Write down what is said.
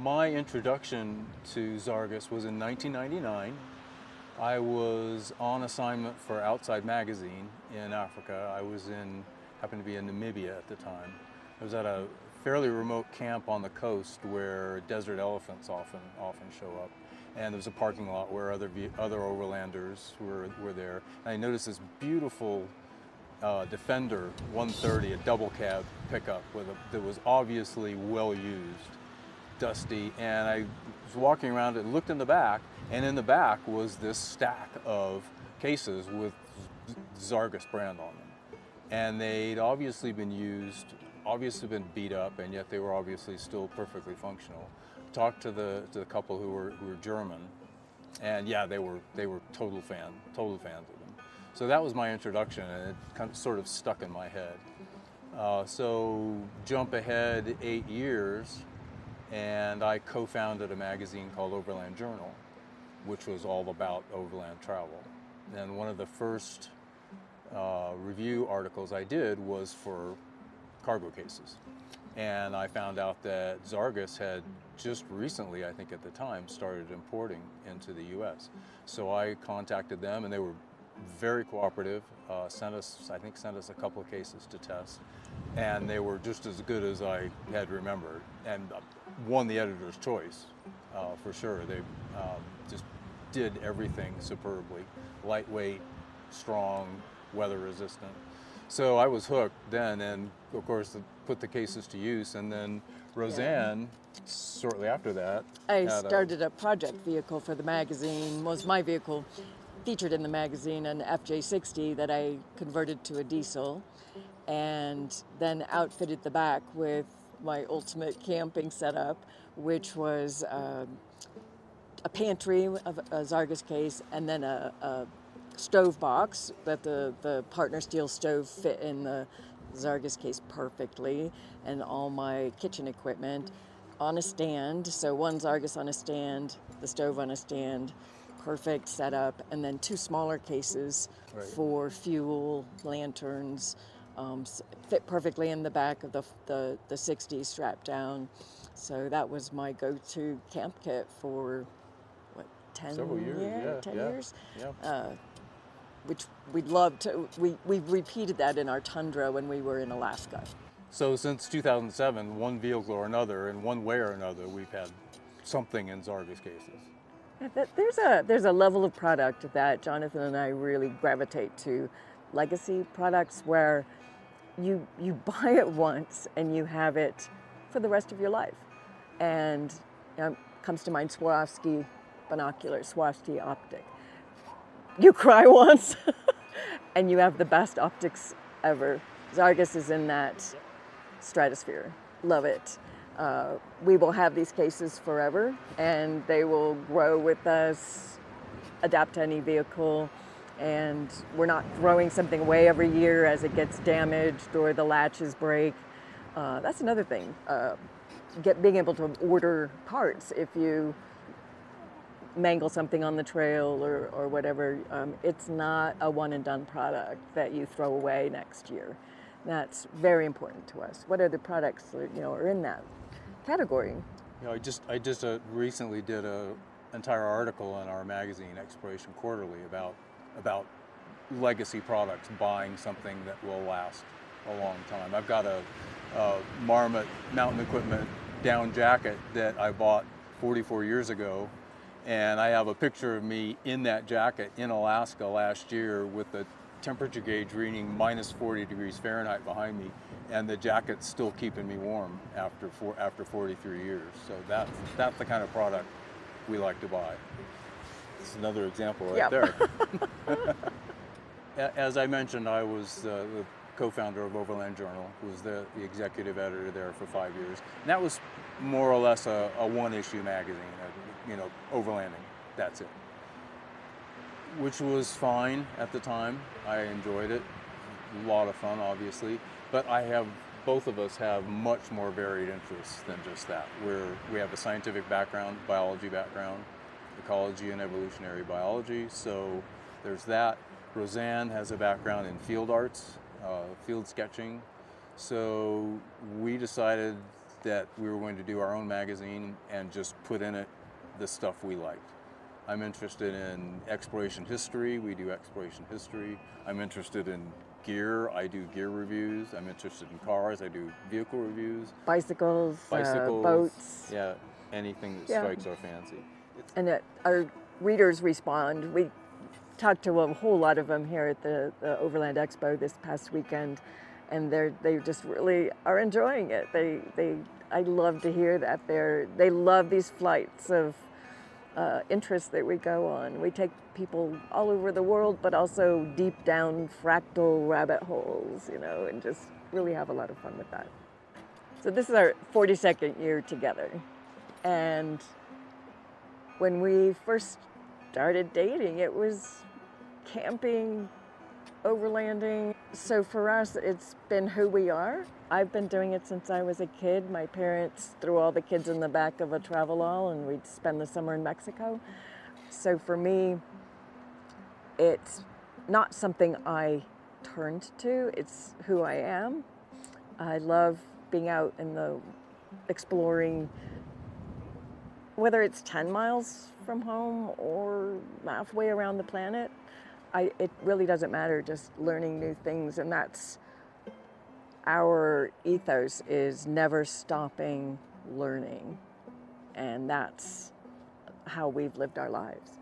my introduction to Zarges was in 1999. I was on assignment for Outside Magazine in Africa. Happened to be in Namibia at the time. I was at a fairly remote camp on the coast where desert elephants often show up. And there was a parking lot where other overlanders were there. And I noticed this beautiful Defender 130, a double cab pickup that was obviously well used, dusty. And I was walking around and looked in the back, and in the back was this stack of cases with Zarges brand on them. And they'd obviously been used, obviously been beat up, and yet they were obviously still perfectly functional. Talked to the couple who were German, and yeah, they were total fans of them. So that was my introduction, and it kind of sort of stuck in my head. So jump ahead 8 years, and I co-founded a magazine called Overland Journal, which was all about overland travel. And one of the first review articles I did was for cargo cases. And I found out that Zarges had just recently, I think at the time, started importing into the US. So I contacted them, and they were very cooperative, sent us a couple of cases to test, and they were just as good as I had remembered, and won the editor's choice for sure. They just did everything superbly. Lightweight, strong, weather resistant. So I was hooked then, and of course put the cases to use, and then Roseann, shortly after that, I started a project vehicle for the magazine. Was my vehicle featured in the magazine, an FJ60 that I converted to a diesel, and then outfitted the back with my ultimate camping setup, which was a pantry of a Zarges case, and then a stove box that the partner steel stove fit in the Zarges case perfectly, and all my kitchen equipment on a stand. So one Zarges on a stand, the stove on a stand, perfect setup, and then two smaller cases for fuel, lanterns, fit perfectly in the back of the 60 strapped down. So that was my go-to camp kit for what, 10 several years, 10 years. Yeah. Which we'd love to, we repeated that in our Tundra when we were in Alaska. So since 2007, one vehicle or another, in one way or another, we've had something in Zarges cases. There's a level of product that Jonathan and I really gravitate to, legacy products where you buy it once and you have it for the rest of your life. And comes to mind Swarovski binoculars, Swarovski optic. You cry once and you have the best optics ever. Zarges is in that stratosphere. Love it. We will have these cases forever, and they will grow with us, adapt to any vehicle, and we're not throwing something away every year as it gets damaged or the latches break. That's another thing. Being able to order parts if you mangle something on the trail or whatever. It's not a one and done product that you throw away next year. That's very important to us. What other products are in that category? I just recently did an entire article in our magazine, Exploration Quarterly, about legacy products, buying something that will last a long time. I've got a Marmot mountain equipment down jacket that I bought 44 years ago, and I have a picture of me in that jacket in Alaska last year with the temperature gauge reading minus 40 degrees Fahrenheit behind me, and the jacket's still keeping me warm after 43 years. So that's the kind of product we like to buy. It's another example right there. As I mentioned, I was the co-founder of Overland Journal, was the executive editor there for 5 years. And that was more or less a one-issue magazine, overlanding, that's it. Which was fine at the time. I enjoyed it. A lot of fun, obviously. But both of us have much more varied interests than just that. We have a scientific background, biology background, ecology and evolutionary biology, so there's that. Roseann has a background in field arts, field sketching. So we decided that we were going to do our own magazine and just put in it the stuff we liked. I'm interested in exploration history. We do exploration history. I'm interested in gear. I do gear reviews. I'm interested in cars. I do vehicle reviews. Bicycles, Bicycles, boats. yeah, anything that Yeah. strikes our fancy. And our readers respond. We talked to a whole lot of them here at the Overland Expo this past weekend, and they just really are enjoying it. I love to hear that they love these flights of interest that we go on. We take people all over the world, but also deep down fractal rabbit holes, you know, and just really have a lot of fun with that. So this is our 42nd year together, and when we first started dating, it was camping, overlanding. So for us, it's been who we are. I've been doing it since I was a kid. My parents threw all the kids in the back of a Travelall and we'd spend the summer in Mexico. So for me, it's not something I turned to, it's who I am. I love being out in the exploring, whether it's 10 miles from home or halfway around the planet. It really doesn't matter, just learning new things, and that's our ethos, is never stopping learning, and that's how we've lived our lives.